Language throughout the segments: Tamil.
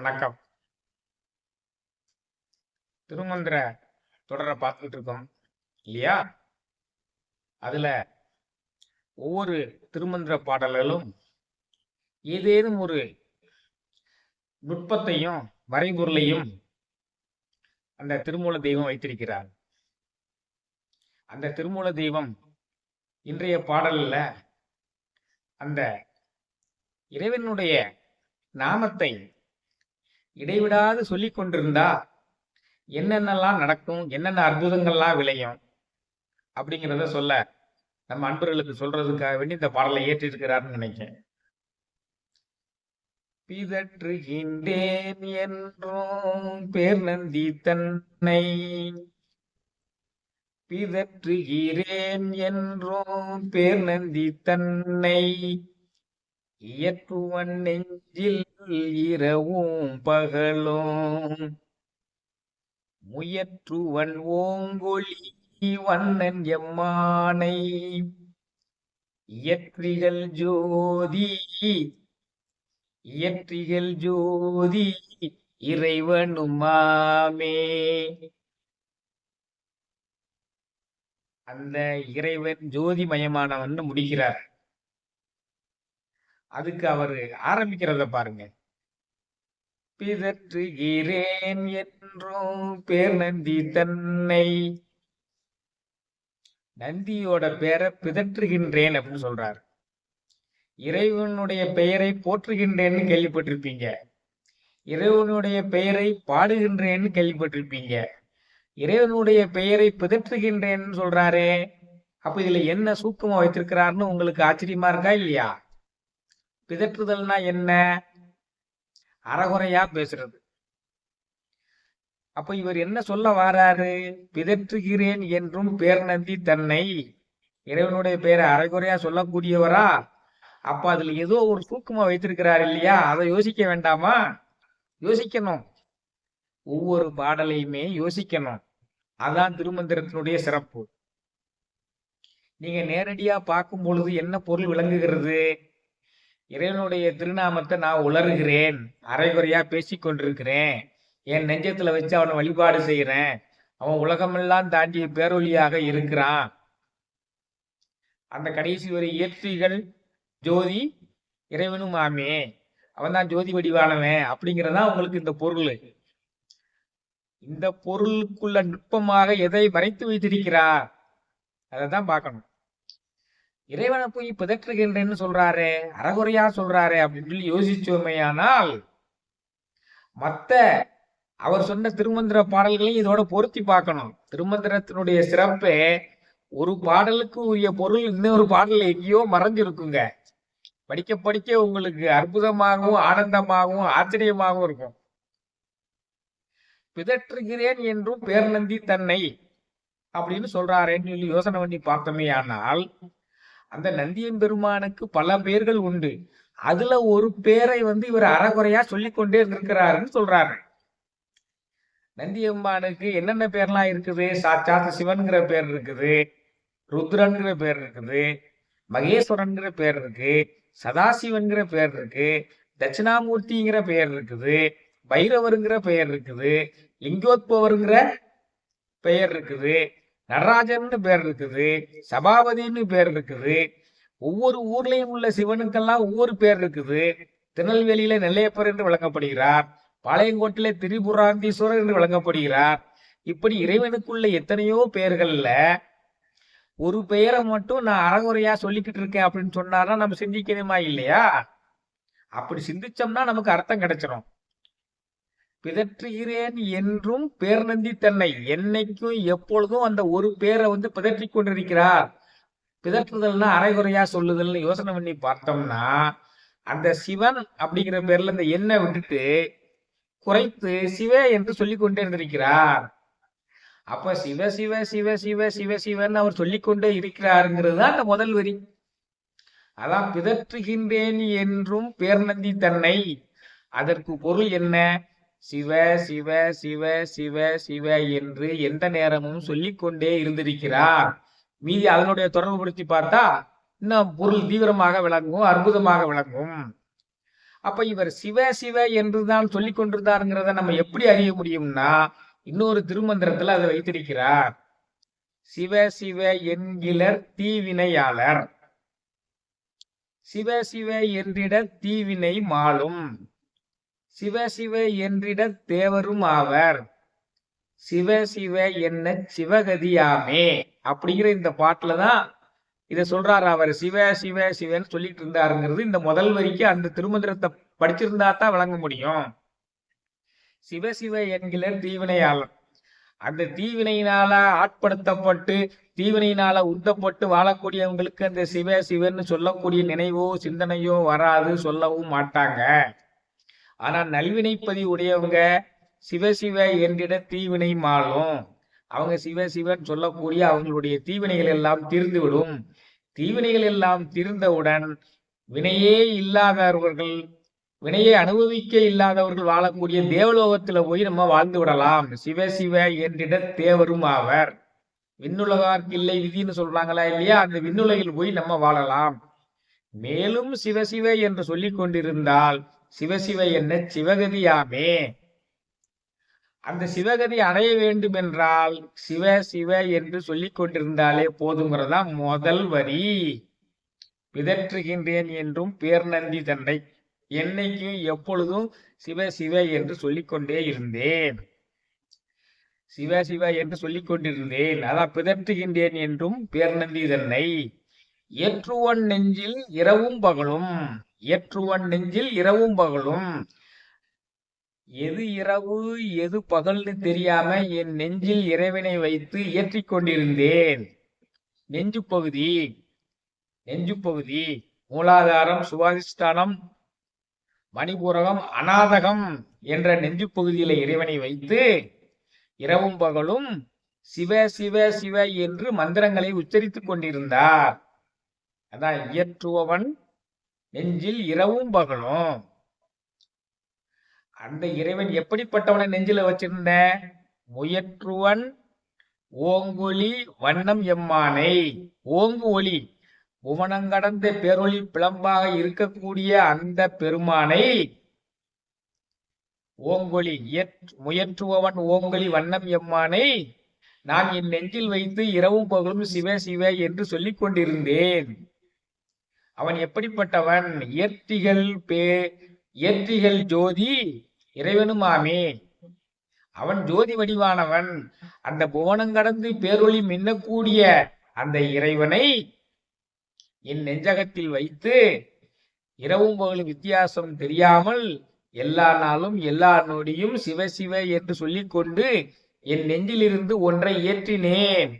வணக்கம். திருமந்திர தொடரை பார்த்துக்கிட்டு இருக்கோம் இல்லையா? அதுல ஒவ்வொரு திருமந்திர பாடல்களும் ஏதேனும் ஒரு நுட்பத்தையும் மறைபொருளையும் அந்த திருமூல தெய்வம் வைத்திருக்கிறார். அந்த திருமூல தெய்வம் இன்றைய பாடல்ல அந்த இறைவனுடைய நாமத்தை இடைவிடாது சொல்லிக் கொண்டிருந்தா என்னென்னலாம் நடக்கும், என்னென்ன அற்புதங்கள்லாம் விளையும் அப்படிங்கிறத சொல்ல நம்ம அன்பர்களுக்கு சொல்றதுக்காக வேண்டி இந்த பாடலை ஏற்றிருக்கிறார்னு நினைக்கிறேன். பிதற்றுகின்றேன் என்றும் பேர் நந்தி தன்னை, பிதற்றுகிறேன் என்றும் பேர் நந்தி தன்னை, இயற்றுவன் நெஞ்சில் இரவும் பகலும், முயற்றுவன் ஓங்கொழி வண்ணன் எம்மானை, இயற்றிகள் ஜோதி இயற்றிகள் ஜோதி இறைவனுமாமே. அந்த இறைவன் ஜோதிமயமானவன் முடிக்கிறார். அதுக்கு அவரு ஆரம்பிக்கிறத பாருங்க. பிதற்றுகிறேன் என்றும் பேர் நந்தி தன்னை, நந்தியோட பேரை பிதற்றுகின்றேன் அப்படின்னு சொல்றார். இறைவனுடைய பெயரை போற்றுகின்றேன்னு கேள்விப்பட்டிருப்பீங்க, இறைவனுடைய பெயரை பாடுகின்றேன்னு கேள்விப்பட்டிருப்பீங்க. இறைவனுடைய பெயரை பிதற்றுகின்றேன்னு சொல்றாரே, அப்ப இதுல என்ன சூக்கமா வைத்திருக்கிறார்னு உங்களுக்கு ஆச்சரியமா இருக்கா இல்லையா? பிதற்றுதல்னா என்ன? அறகுறையா பேசுறது. அப்ப இவர் என்ன சொல்ல வாராரு? பிதற்றுகிறேன் என்றும் பேர் நந்தி தன்னை, இறைவனுடைய பெயரை அரைகுறையா சொல்லக்கூடியவரா? அப்ப அதுல ஏதோ ஒரு சூக்குமா வைத்திருக்கிறார் இல்லையா? அதை யோசிக்க வேண்டாமா? யோசிக்கணும். ஒவ்வொரு பாடலையுமே யோசிக்கணும். அதான் திருமந்திரத்தினுடைய சிறப்பு. நீங்க நேரடியா பார்க்கும் பொழுது என்ன பொருள் விளங்குகிறது? இறைவனுடைய திருநாமத்தை நான் உளறுகிறேன், அரைகுறையா பேசிக் கொண்டிருக்கிறேன், என் நெஞ்சத்துல வச்சு அவனை வழிபாடு செய்யறேன், அவன் உலகமெல்லாம் தாண்டிய பேரொழியாக இருக்கிறான். அந்த கடைசி ஒரு இயற்றிகள் ஜோதி இறைவனும் ஆமே, அவன் தான் ஜோதி வடிவானவன் அப்படிங்கிறதா உங்களுக்கு இந்த பொருள். இந்த பொருளுக்குள்ள நுட்பமாக எதை மறைத்து வைத்திருக்கிறார் அதை தான் பார்க்கணும். இறைவனை போய் பிதற்றுகின்றேன்னு சொல்றாரு, அறகுறையா சொல்றாரு அப்படின்னு சொல்லி யோசிச்சோமையானால் மத்த அவர் சொன்ன திருமந்திர பாடல்களையும் இதோட பொருத்தி பார்க்கணும். திருமந்திரத்தினுடைய சிறப்பே ஒரு பாடலுக்கு உரிய பொருள் இன்னொரு பாடல் எங்கேயோ மறைஞ்சிருக்குங்க. படிக்க படிக்க உங்களுக்கு அற்புதமாகவும் ஆனந்தமாகவும் ஆச்சரியமாகவும் இருக்கும். பிதற்றுகிறேன் என்றும் பேர் நந்தி தன்னை அப்படின்னு சொல்றாரேன்னு சொல்லி யோசனை பண்ணி பார்த்தோமே ஆனால், அந்த நந்தியம் பெருமானுக்கு பல பேர்கள் உண்டு. அதுல ஒரு பேரை இவர் அறகுறையா சொல்லிக்கொண்டே இருக்கிறாருன்னு சொல்றாரு. நந்தியம்மானுக்கு என்னென்ன பேர்லாம் இருக்குது? சாட்சாத் சிவன்கிற பேர் இருக்குது, ருத்ரன்கிற பேர் இருக்குது, மகேஸ்வரன்கிற பேர் இருக்கு, சதாசிவன்கிற பேர் இருக்கு, தட்சிணாமூர்த்திங்கிற பெயர் இருக்குது, பைரவருங்கிற பெயர் இருக்குது, லிங்கோத்பவருங்கிற பெயர் இருக்குது, நடராஜன் பேர் இருக்குது, சபாபதினு பேர் இருக்குது. ஒவ்வொரு ஊர்லயும் உள்ள சிவனுக்கெல்லாம் ஒவ்வொரு பேர் இருக்குது. திருநெல்வேலியில நெல்லையப்பர் என்று வழங்கப்படுகிறார், பாளையங்கோட்டில திரிபுராந்தீஸ்வரர் என்று வழங்கப்படுகிறார். இப்படி இறைவனுக்குள்ள எத்தனையோ பெயர்கள்ல ஒரு பெயரை மட்டும் நான் அறகுறையா சொல்லிக்கிட்டு இருக்கேன் அப்படின்னு சொன்னாரா நம்ம சிந்திக்கணுமா இல்லையா? அப்படி சிந்திச்சோம்னா நமக்கு அர்த்தம் கிடைச்சிடும். பிதற்றுகிறேன் என்றும் பேர் நந்தி தன்னை, என்னைக்கும் எப்பொழுதும் அந்த ஒரு பேரை பிதற்றி கொண்டிருக்கிறார். பிதற்றுதல்னா அரைகுறையா சொல்லுதல்னு யோசனை பண்ணி பார்த்தோம்னா, அந்த சிவன் அப்படிங்கிற பேர்ல இந்த எண்ணை விட்டுட்டு குறைத்து சிவ என்று சொல்லிக் கொண்டே இருந்திருக்கிறார். அப்ப சிவ சிவ சிவ சிவ சிவ சிவன் அவர் சொல்லிக்கொண்டே இருக்கிறாருங்கிறது தான் அந்த முதல் வரி. அதான் பிதற்றுகின்றேன் என்றும் பேர் நந்தி தன்னை. அதற்கு பொருள் என்ன? சிவ சிவ சிவ சிவ சிவ என்று எந்த நேரமும் சொல்லிக்கொண்டே இருந்திருக்கிறார். மீதி அதனுடைய தொடர்பு படுத்தி பார்த்தா இன்னும் பொருள் தீவிரமாக விளங்கும், அற்புதமாக விளங்கும். அப்ப இவர் சிவ சிவ என்றுதான் சொல்லிக் கொண்டிருந்தாருங்கிறத நம்ம எப்படி அறிய முடியும்னா இன்னொரு திருமந்திரத்துல அதை வைத்திருக்கிறார். சிவ சிவ என்கிலர் தீவினையாளர், சிவ சிவ என்றிட தீவினை மாளும், சிவ சிவ என்றிட தேவரும் ஆவர், சிவ சிவ என்ன சிவகதியாமே அப்படிங்கிற இந்த பாட்டுலதான் இத சொல்றாரு. அவர் சிவ சிவ சிவன்னு சொல்லிட்டு இருந்தாருங்கிறது இந்த முதல் வரிக்கு அந்த திருமந்திரத்தை படிச்சிருந்தா தான் விளங்க முடியும். சிவ சிவ என்கிற தீவினையாளர், அந்த தீவினையினால ஆட்படுத்தப்பட்டு தீவினையினால உந்தப்பட்டு வாழக்கூடியவங்களுக்கு அந்த சிவ சிவன்னு சொல்லக்கூடிய நினைவோ சிந்தனையோ வராது, சொல்லவும் மாட்டாங்க. ஆனா நல்வினைப்பதி உடையவங்க சிவ சிவ என்றிட தீவினை மாளும், அவங்க சிவ சிவன் சொல்லக்கூடிய அவங்களுடைய தீவினைகள் எல்லாம் தீர்ந்துவிடும். தீவினைகள் எல்லாம் தீர்ந்தவுடன் வினையே இல்லாதவர்கள், வினையை அனுபவிக்க இல்லாதவர்கள் வாழக்கூடிய தேவலோகத்துல போய் நம்ம வாழ்ந்து விடலாம். சிவ சிவ என்றிட தேவரும் ஆவர், விண்ணுலகார்க்கு இல்லை விதின்னு சொல்றாங்களா இல்லையா, அந்த விண்ணுலகில் போய் நம்ம வாழலாம். மேலும் சிவ சிவ என்று சொல்லிக் கொண்டிருந்தால் சிவசிவ என்ன சிவகதியாமே, அந்த சிவகதி அடைய வேண்டும் என்றால் சிவ சிவ என்று சொல்லிக் கொண்டிருந்தாலே போதுங்கிறதா முதல் வரி. பிதற்றுகின்றேன் என்றும் பேர்நந்தி தன்னை, என்னைக்கும் எப்பொழுதும் சிவ சிவ என்று சொல்லிக்கொண்டே இருந்தேன், சிவ சிவ என்று சொல்லிக் கொண்டிருந்தேன். அதான் பிதற்றுகின்றேன் என்றும் பேர்நந்தி தன்னை. ஏற்றுவன் நெஞ்சில் இரவும் பகலும், ஏற்றுவன் நெஞ்சில் இரவும் பகலும், எது இரவு எது பகல்னு தெரியாம என் நெஞ்சில் இறைவனை வைத்து ஏற்றிக் கொண்டிருந்தேன். நெஞ்சு பகுதி, நெஞ்சு பகுதி மூலாதாரம், சுவாதிஷ்டானம், மணிபூரகம், அநாதகம் என்ற நெஞ்சு பகுதியில இறைவனை வைத்து இரவும் பகலும் சிவ சிவ சிவ என்று மந்திரங்களை உச்சரித்துக் கொண்டிருந்தார். அதான் இயற்றுவன் நெஞ்சில் இரவும் பகலும். அந்த இறைவன் எப்படிப்பட்டவனை நெஞ்சில வச்சிருந்த, முயற்றுவன் ஓங்கொலி வண்ணம் எம்மானை, ஓங்கு ஒளி புவனங்கடந்த பேரொளி பிளம்பாக இருக்கக்கூடிய அந்த பெருமானை, ஓங்கொலி முயற்றுவன் ஓங்கொலி வண்ணம் எம்மானை நான் என் நெஞ்சில் வைத்து இரவும் பகலும் சிவ சிவ என்று சொல்லிக் கொண்டிருந்தேன். அவன் எப்படிப்பட்டவன், இயற்றிகள் ஜோதி இறைவனுமாமே, அவன் ஜோதி வடிவானவன். அந்த புவனங்கடந்து பேரொளி மின்னக்கூடிய அந்த இறைவனை என் நெஞ்சகத்தில் வைத்து இரவும் பகலும் வித்தியாசம் தெரியாமல் எல்லா நாளும் எல்லா நொடியும் சிவ சிவ என்று சொல்லிக் கொண்டு என் நெஞ்சிலிருந்து ஒன்றை ஏற்றினேன்.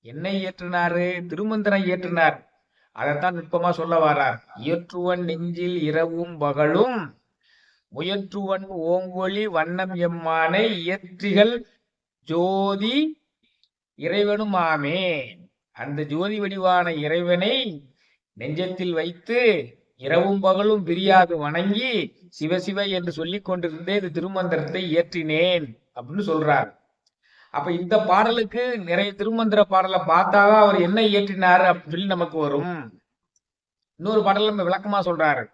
என்னை ஏற்றினாரு, திருமந்திரம் ஏற்றினார். அதைத்தான் நுட்பமா சொல்ல வரார். இயற்றுவன் நெஞ்சில் இரவும் பகலும் முயற்றுவன் ஓங்கொலி வண்ணம் எம்மானை இயற்றிகள் ஜோதி இறைவனுமாமே, அந்த ஜோதி வடிவான இறைவனை நெஞ்சத்தில் வைத்து இரவும் பகலும் பிரியாது வணங்கி சிவசிவ என்று சொல்லிக் கொண்டிருந்தே இந்த திருமந்திரத்தை இயற்றினேன் அப்படின்னு சொல்றார். அப்ப இந்த பாடலுக்கு நிறைய திருமந்திர பாடலை பார்த்தாதான் அவர் என்ன இயற்றினாரு அப்படின்னு சொல்லி நமக்கு வரும். இன்னொரு பாடல் நம்ம விளக்கமா சொல்றாரு.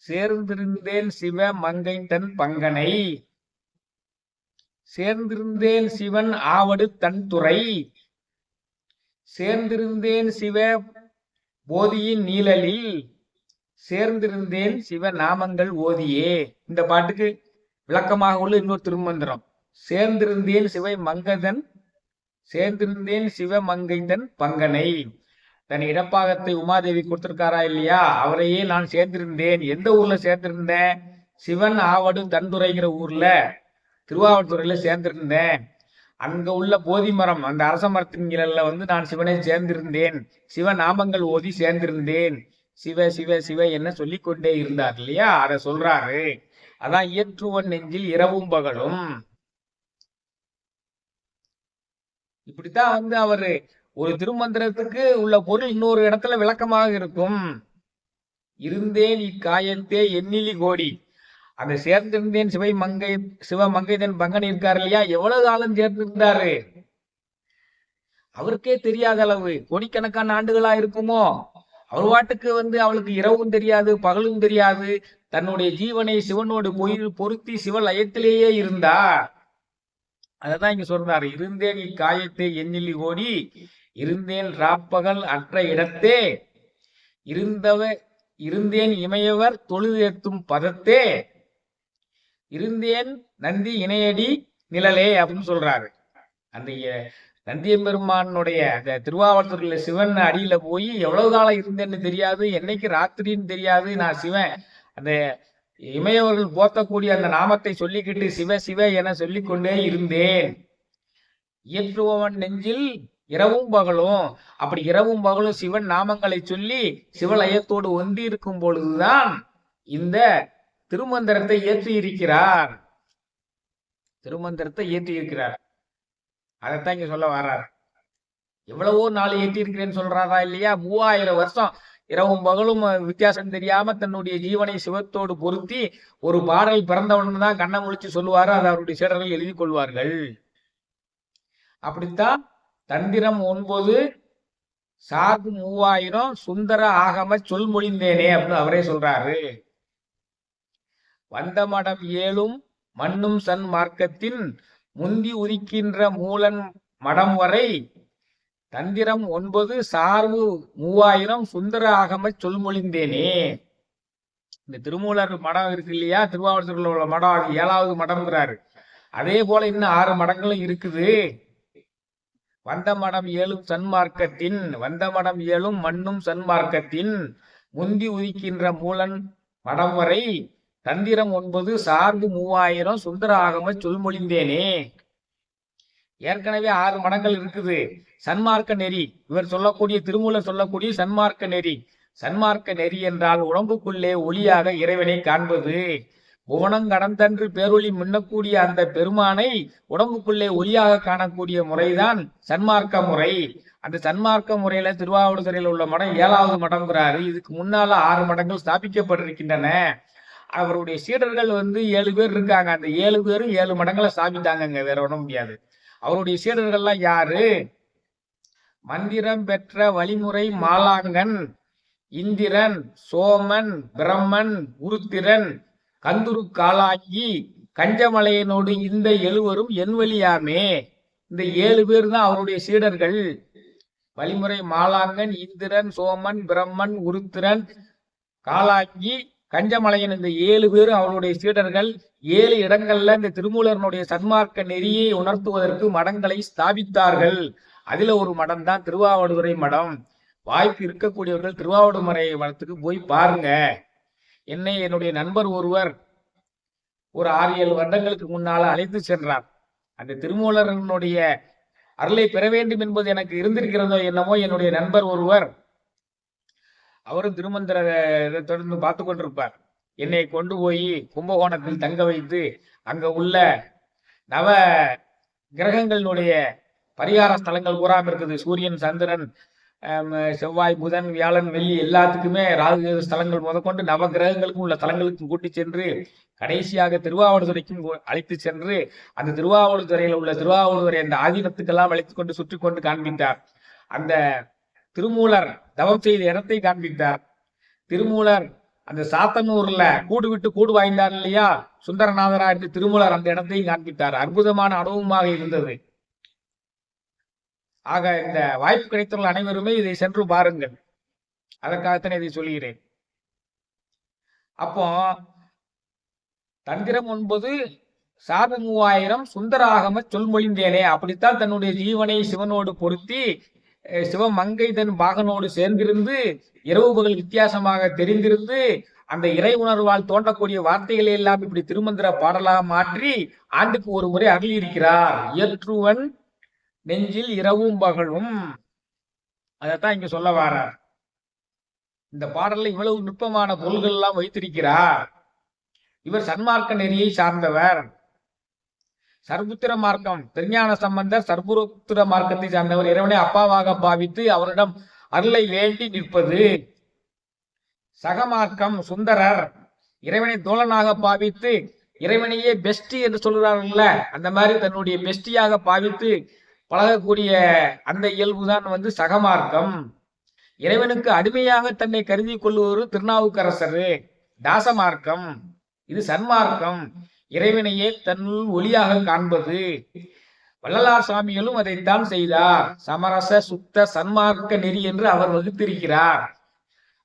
சேர்ந்திருந்தேன் சிவ மங்கை தன் பங்கனை, சேர்ந்திருந்தேன் சிவன் ஆவடு தன் துறை, சேர்ந்திருந்தேன் சிவ போதியின் நீழலில், சேர்ந்திருந்தேன் சிவ நாமங்கள் ஓதியே. இந்த பாட்டுக்கு விளக்கமாக உள்ள இன்னொரு திருமந்திரம். சேர்ந்திருந்தேன் சிவை மங்கதன், சேர்ந்திருந்தேன் சிவ மங்கைதன் பங்கனை. தன் இடப்பாகத்தை உமாதேவி கொடுத்திருக்காரா இல்லையா, அவரையே நான் சேர்ந்திருந்தேன். எந்த ஊர்ல சேர்ந்திருந்தேன், சிவன் ஆவடு தன்துறைங்கிற ஊர்ல திருவாவூர்துறையில சேர்ந்திருந்தேன். அங்க உள்ள போதி மரம், அந்த அரச மரத்தின் கீழ நான் சிவனை சேர்ந்திருந்தேன், சிவ நாமங்கள் ஓதி சேர்ந்திருந்தேன், சிவ சிவ சிவ என்ன சொல்லிக்கொண்டே இருந்தார் இல்லையா, அதை சொல்றாரு. அதான் இயற்றுவன் நெஞ்சில் இரவும் பகலும். இப்படித்தான் அவரு ஒரு திருமந்திரத்துக்கு உள்ள பொருள் இன்னொரு இடத்துல விளக்கமாக இருக்கும். இருந்தேன் இக்காயத்தே எண்ணிலி கோடி, அந்த சேர்ந்திருந்தேன் சிவ மங்கைதன் பங்கன் இருக்காரு இல்லையா, எவ்வளவு காலம் சேர்ந்திருந்தாரு அவருக்கே தெரியாத அளவு, கோடிக்கணக்கான ஆண்டுகளா இருக்குமோ. அவர் பாட்டுக்கு அவளுக்கு இரவும் தெரியாது பகலும் தெரியாது, தன்னுடைய ஜீவனை சிவனோடு பொருத்தி சிவ லயத்திலேயே இருந்தா. அததான் இங்க சொல்றாரு, இருந்தேன் இக்காயத்தை எண்ணிலி கோடி இருந்தேன் ராப்பகல் அற்ற இடத்தே இருந்தேன் இமையவர் தொழுதேத்தும் பதத்தே இருந்தேன் நந்தி இணையடி நிழலே அப்படின்னு சொல்றாரு. அந்த நந்தியம்பெருமானுடைய அந்த திருவாவூர்ல சிவன் அடியில போய் எவ்வளவு காலம் இருந்தேன்னு தெரியாது, என்னைக்கு ராத்திரின்னு தெரியாது. நான் சிவன் அந்த இமையவர்கள் போத்தக்கூடிய அந்த நாமத்தை சொல்லிக்கிட்டு சிவ சிவ என சொல்லிக்கொண்டே இருந்தேன். இயற்றுபவன் நெஞ்சில் இரவும் பகலும். அப்படி இரவும் பகலும் சிவன் நாமங்களை சொல்லி சிவலயத்தோடு ஒன்றி இருக்கும் பொழுதுதான் இந்த திருமந்திரத்தை ஏற்றி இருக்கிறார். திருமந்திரத்தை ஏற்றி இருக்கிறார். அதைத்தான் இங்க சொல்ல வர்றார். எவ்வளவோ நாள் ஏற்றி இருக்கிறேன்னு சொல்றாரா இல்லையா? 3000 வருஷம் இரவும் பகலும் வித்தியாசம் தெரியாம தன்னுடைய ஜீவனை சிவத்தோடு பொருத்தி ஒரு பாடல் பிறந்தவன் தான் கண்ணை முழிச்சு சொல்லுவாரு. அதை அவருடைய சீடர்கள் எழுதி கொள்வார்கள். அப்படித்தான் தந்திரம் 9 சார்பு 3000 சுந்தர ஆகம சொல் மொழிந்தேனே அப்படின்னு அவரே சொல்றாரு. வந்த மடம் 7 மண்ணும் சன் மார்க்கத்தின் முந்தி உதிக்கின்ற மூலன் மடம் வரை தந்திரம் 9 சார்பு 3000 சுந்தர ஆகம சொல் மொழிந்தேனே. இந்த திருமூலர் மடம் இருக்கு இல்லையா, திருவாவூர்ல உள்ள மடம், அது 7வது மடம்ங்கிறாரு. அதே போல இன்னும் 6 மடங்களும் இருக்குது. வந்த மடம் 7 சன்மார்க்கத்தின் வந்த மடம் 7 மண்ணும் சன்மார்க்கத்தின் முந்தி உதிக்கின்ற மூலன் மடம் வரை தந்திரம் 9 சார்பு 3000 சுந்தர ஆகம சொல்மொழிந்தேனே. ஏற்கனவே 6 மடங்கள் இருக்குது. சன்மார்க்க நெறி, இவர் சொல்லக்கூடிய திருமூலர் சொல்லக்கூடிய சன்மார்க்க நெறி. சன்மார்க்க நெறி என்றால் உடம்புக்குள்ளே ஒளியாக இறைவனை காண்பது. புவனம் கடந்தன்று பேரொளி மின்னக்கூடிய அந்த பெருமானை உடம்புக்குள்ளே ஒளியாக காணக்கூடிய முறைதான் சன்மார்க்க முறை. அந்த சன்மார்க்க முறையில திருவாவூர்துறையில் உள்ள மடம் 7வது மடம்ங்கிறாரு. இதுக்கு முன்னால 6 மடங்கள் ஸ்தாபிக்கப்பட்டிருக்கின்றன. அவருடைய சீடர்கள் 7 பேர் இருக்காங்க. அந்த 7 பேரும் 7 மடங்களை ஸ்தாபித்தாங்க, வேற ஒன்றும் முடியாது. அவருடைய சீடர்கள்லாம் யாரு? மந்திரம் பெற்ற வழிமுறை மாலாங்கன், இந்திரன், சோமன், பிரம்மன், உருத்திரன், கந்துரு காலாங்கி, கஞ்சமலையனோடு இந்த 7வரும் என் வழியாமே. இந்த 7 பேர் தான் அவருடைய சீடர்கள். வழிமுறை மாலாங்கன், இந்திரன், சோமன், பிரம்மன், உருத்திரன், காலாங்கி, கஞ்சமலையன், இந்த 7 பேரும் அவருடைய சீடர்கள். 7 இடங்கள்ல இந்த திருமூலரனுடைய சன்மார்க்க நெறியை உணர்த்துவதற்கு மடங்களை ஸ்தாபித்தார்கள். அதுல ஒரு மடம் தான் திருவாவடுதுறை மடம். வாய்ப்பு இருக்கக்கூடியவர்கள் திருவாவடுதுறை மடத்துக்கு போய் பாருங்க. என்னுடைய நண்பர் ஒருவர் ஒரு 6-7 வருடங்களுக்கு முன்னால அழைத்து சென்றார். அந்த திருமூலரனுடைய அருளை பெற வேண்டும் என்பது எனக்கு இருந்திருக்கிறதோ என்னமோ, என்னுடைய நண்பர் ஒருவர், அவரும் திருமந்திர தொடர்ந்து பார்த்து கொண்டிருப்பார். என்னை கொண்டு போய் கும்பகோணத்தில் தங்க வைத்து அங்க உள்ள நவ கிரகங்களுடைய பரிகார ஸ்தலங்கள் பூராம இருக்குது. சூரியன், சந்திரன், செவ்வாய், புதன், வியாழன், வெள்ளி எல்லாத்துக்குமே ராகு ஸ்தலங்கள் முதற்கொண்டு நவ கிரகங்களுக்கும் உள்ள தலங்களுக்கும் கூட்டி சென்று கடைசியாக திருவாவடுதுறைக்கும் அழைத்து சென்று அந்த திருவாவடுதுறையில் உள்ள திருவாவடுதுறை அந்த ஆதீனத்துக்கெல்லாம் அழைத்து கொண்டு சுற்றி கொண்டு காண்பித்தார். அந்த திருமூலர் தவம் செய்த இடத்தை காண்பித்தார். திருமூலர் அந்த சாத்தனூர்ல கூடு விட்டு கூடு வாய்ந்தார் இல்லையா, சுந்தரநாதரா என்று திருமூலர் அந்த இடத்தையும் காண்பித்தார். அற்புதமான அனுபவமாக இருந்தது. ஆக இந்த வாய்ப்பு கிடைத்தவர்கள் அனைவருமே இதை சென்று பாருங்கள். அதற்காகத்தான் இதை சொல்கிறேன். அப்போ தந்திரம் 9 சார்பு 3000 சுந்தர ஆகம சொல்மொழிந்தேனே. அப்படித்தான் தன்னுடைய ஜீவனை சிவனோடு பொருத்தி சிவமங்கை தன் பாகனோடு சேர்ந்திருந்து இரவு பகல் வித்தியாசமாக தெரிந்திருந்து அந்த இறை உணர்வால் தோன்றக்கூடிய வார்த்தைகளை எல்லாம் இப்படி திருமந்திர பாடலாக மாற்றி ஆண்டுக்கு ஒரு முறை அருளி இருக்கிறார். இயற்றுவன் நெஞ்சில் இரவும் பகலும். அதைத்தான் இங்க சொல்ல வாரார். இந்த பாடல்ல இவ்வளவு நுட்பமான பொருள்கள் எல்லாம் வைத்திருக்கிறார். இவர் சன்மார்க்க நெறியை சார்ந்தவர். சர்புத்திர மார்க்கம், திருஞான சம்பந்தர் சர்புத்திர மார்க்கத்தை சார்ந்தவர். இறைவனை அப்பாவாக பாவித்து அவரிடம் அருளை வேண்டி நிற்பது. சகமார்க்கம் சுந்தரர் இறைவனை தோழனாக பாவித்து இறைவனையே பெஸ்டி என்று சொல்கிறார்கள்ல, அந்த மாதிரி தன்னுடைய பெஸ்டியாக பாவித்து பழகக்கூடிய அந்த இயல்புதான் சகமார்க்கம். இறைவனுக்கு அடிமையாக தன்னை கருதி கொள்ளுவோரு திருநாவுக்கரசரு. தாசமார்க்கம், இது சன்மார்க்கம். இறைவனையே தன்னுள் ஒளியாக காண்பது. வள்ளலார் சாமிகளும் அதைத்தான் செய்தார். சமரச சுத்த சன்மார்க்க நெறி என்று அவர் வகுத்திருக்கிறார்.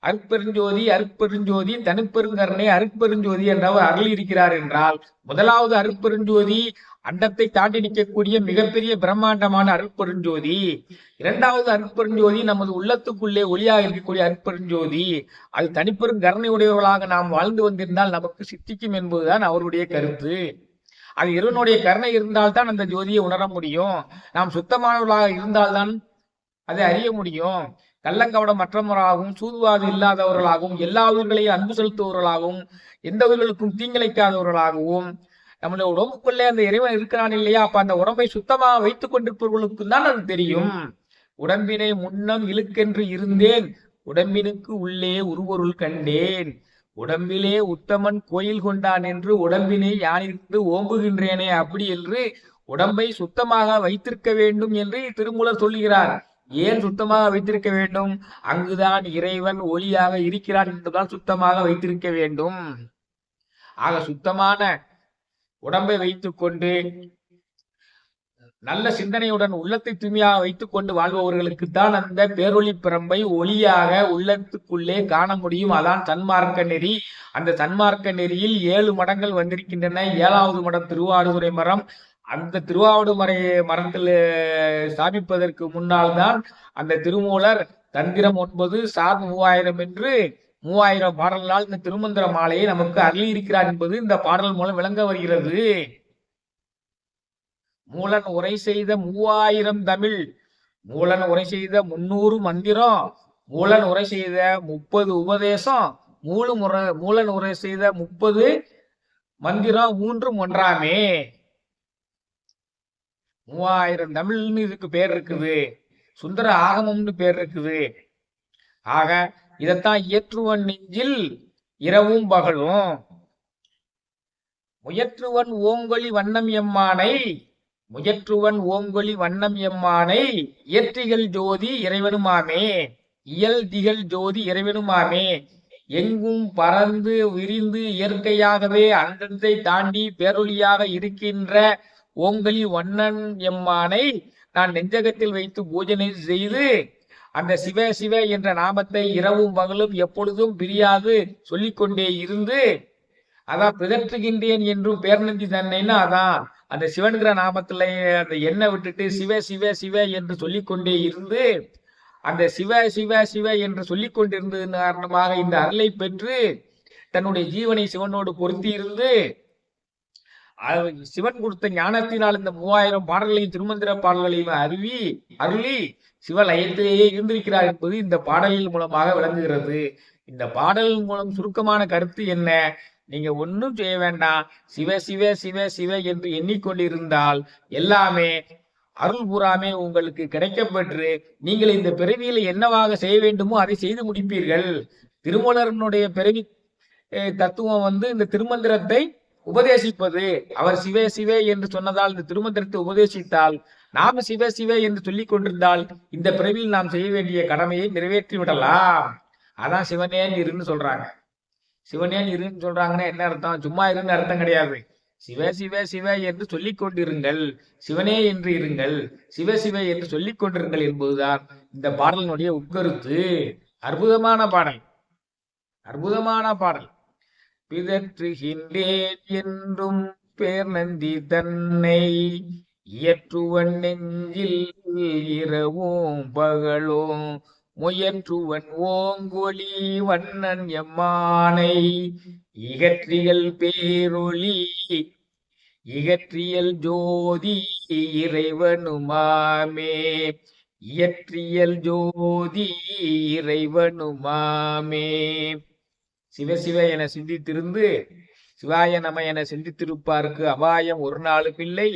அருட்பெருஞ்சோதி அருட்பெருஞ்சோதி தனிப்பெருங்கருணை அருட்பெருஞ்சோதி என்றவர் அருள் இருக்கிறார் என்றால், முதலாவது அருட்பெருஞ்சோதி அண்டத்தை தாண்டி நிற்கக்கூடிய மிகப்பெரிய பிரம்மாண்டமான அருட்பெருஞ்சோதி. இரண்டாவது அருட்பெருஞ்சோதி நமது உள்ளத்துக்குள்ளே ஒளியாக இருக்கக்கூடிய அருட்பெருஞ்சோதி. அது தனிப்பெரும் கருணை உடையவர்களாக நாம் வாழ்ந்து வந்திருந்தால் நமக்கு சித்திக்கும் என்பதுதான் அவருடைய கருத்து. அது இறைவனுடைய கருணை இருந்தால்தான் அந்த ஜோதியை உணர முடியும். நாம் சுத்தமானவர்களாக இருந்தால்தான் அதை அறிய முடியும். கள்ளங்கவடம் மற்றவர்களாகவும் சூதுவாது இல்லாதவர்களாகவும் எல்லா உயிர்களையும் அன்பு செலுத்துபவர்களாகவும் எந்த உயிர்களுக்கும் தீங்கிழைக்காதவர்களாகவும் நம்முடைய உடம்புக்குள்ளே அந்த இறைவன் இருக்கிறான் இல்லையா, அப்ப அந்த உடம்பை சுத்தமாக வைத்துக் கொண்டிருப்பவர்களுக்கு தான் அது தெரியும். உடம்பினை முன்னம் இழுக்கென்று இருந்தேன், உடம்பினுக்கு உள்ளே உருவொருள் கண்டேன். உடம்பிலே உத்தமன் கோயில் கொண்டான் என்று உடம்பினை யானிருந்து ஓம்புகின்றேனே, அப்படி என்று உடம்பை சுத்தமாக வைத்திருக்க வேண்டும் என்று திருமூலர் சொல்லுகிறார். ஏன் சுத்தமாக வைத்திருக்க வேண்டும்? அங்குதான் இறைவன் ஒளியாக இருக்கிறான் என்றுதான் சுத்தமாக வைத்திருக்க வேண்டும். ஆக சுத்தமான உடம்பை வைத்துக் கொண்டு நல்ல சிந்தனையுடன் உள்ளத்தை தூய்மையாக வைத்துக் கொண்டு வாழ்பவர்களுக்குத்தான் அந்த பேரொளி பிரம்பை ஒளியாக உள்ளத்துக்குள்ளே காண முடியும். அதான் சன்மார்க்க நெறி. அந்த சன்மார்க்க நெறியில் 7 மடங்கள் வந்திருக்கின்றன. 7வது மடம் திருவாடுதுறை மரம். அந்த திருவாவடுமறை மரத்தில் ஸ்தாபிப்பதற்கு முன்னால் தான் அந்த திருமூலர் தந்திரம் 9 சார் 3000 என்று 3000 பாடல்களால் இந்த திருமந்திர மாலையை நமக்கு அருளி இருக்கிறார் என்பது இந்த பாடல் மூலம் விளங்க வருகிறது. மூலன் உரை செய்த 3000 தமிழ், மூலன் உரை செய்த 300 மந்திரம், மூலன் உரை செய்த 30 உபதேசம், மூலன் உரை செய்த 30 மந்திரம் 3 ஒன்றாமே. 3000 தமிழ்னு இதுக்கு பேர் இருக்குது. சுந்தர ஆகமம்னு பேர் இருக்குது. ஆக இதத்தான் இயற்றுவன் நெஞ்சில் இரவும் பகலும். முயற்றுவன் ஓங்கொலி வண்ணம் எம்மானை, முயற்றுவன் ஓங்கொலி வண்ணம் எம்மானை இயற்றிகள் ஜோதி இறைவனுமாமே, இயல் திகழ் ஜோதி இறைவனுமாமே. எங்கும் பறந்து விரிந்து இயற்கையாகவே அண்டத்தை தாண்டி பேரொளியாக இருக்கின்ற ஓங்கலி வண்ணன் எம்மானை நான் நெஞ்சகத்தில் வைத்து பூஜனை செய்து அந்த சிவ சிவ என்ற நாமத்தை இரவும் பகலும் எப்பொழுதும் பிரியாது சொல்லிக்கொண்டே இருந்து அதான் பிதற்றுகின்றேன் என்றும் பேர்நந்தி தன்னைன்னா அதான் அந்த சிவன்கிற நாமத்துல அந்த எண்ணெய் விட்டுட்டு சிவ சிவ சிவ என்று சொல்லிக்கொண்டே இருந்து அந்த சிவ சிவ சிவ என்று சொல்லிக் கொண்டிருந்தது காரணமாக இந்த அருளை பெற்று தன்னுடைய ஜீவனை சிவனோடு பொருத்தி இருந்து சிவன் கொடுத்த ஞானத்தினால் இந்த 3000 பாடல்களையும் திருமந்திர பாடல்களையும் அருளி சிவலயத்திலேயே இருந்திருக்கிறார் என்பது இந்த பாடலின் மூலமாக விளங்குகிறது. இந்த பாடல் மூலம் சுருக்கமான கருத்து என்ன? நீங்க ஒன்னும் செய்ய வேண்டாம். சிவ சிவ சிவ சிவ என்று எண்ணிக்கொண்டிருந்தால் எல்லாமே அருள் பூராமே உங்களுக்கு கிடைக்கப்பெற்று நீங்கள் இந்த பிறவியில என்னவாக செய்ய வேண்டுமோ அதை செய்து முடிப்பீர்கள். திருமூலரனுடைய பிறவி தத்துவம் இந்த திருமந்திரத்தை உபதேசிப்பது. அவர் சிவே சிவே என்று சொன்னதால் இந்த திருமந்திரத்தை உபதேசித்தால், நாம் சிவ சிவ என்று சொல்லிக் கொண்டிருந்தால் இந்த பிறவியில் நாம் செய்ய வேண்டிய கடமையை நிறைவேற்றி விடலாம். அதான் சிவனேன் இருன்னு சொல்றாங்க. சிவனேன் இருன்னு சொல்றாங்கன்னா என்ன அர்த்தம்? சும்மா இருன்னு அர்த்தம் கிடையாது. சிவ சிவ சிவ என்று சொல்லிக் கொண்டிருங்கள், சிவனே என்று இருங்கள், சிவ சிவ என்று சொல்லிக் கொண்டிருங்கள் என்பதுதான் இந்த பாடலினுடைய உட்கருத்து. அற்புதமான பாடல், அற்புதமான பாடல். பிதற்றுகின்றேன் என்றும் பேர் நந்தி தன்னை இயற்றுவன் நெஞ்சில் இரவும் பகலும் முயற்றுவன் ஓங்கொலி வண்ணன் எம்மானை இகற்றியல் பேரொளி இகற்றியல் ஜோதி இறைவனுமாமே, இயற்றியல் ஜோதி இறைவனுமாமே. சிவசிவ என சிந்தித்திருந்து சிவாய நம என சிந்தித்திருப்பாருக்கு அபாயம் ஒரு நாளும் இல்லை.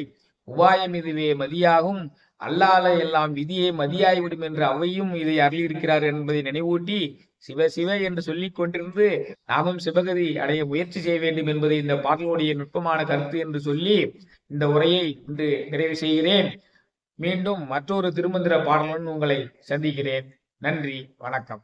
உபாயம் இதுவே மதியாகும், அல்லாத எல்லாம் விதியே மதியாய்விடும் என்று அவையும் இதை அருளியிருக்கிறார் என்பதை நினைவூட்டி சிவ சிவ என்று சொல்லிக் கொண்டிருந்து நாமும் சிவகதி அடைய முயற்சி செய்ய வேண்டும் என்பதை இந்த பாடலுடைய நுட்பமான கருத்து என்று சொல்லி இந்த உரையை இன்று நிறைவு செய்கிறேன். மீண்டும் மற்றொரு திருமந்திர பாடலுடன் உங்களை சந்திக்கிறேன். நன்றி, வணக்கம்.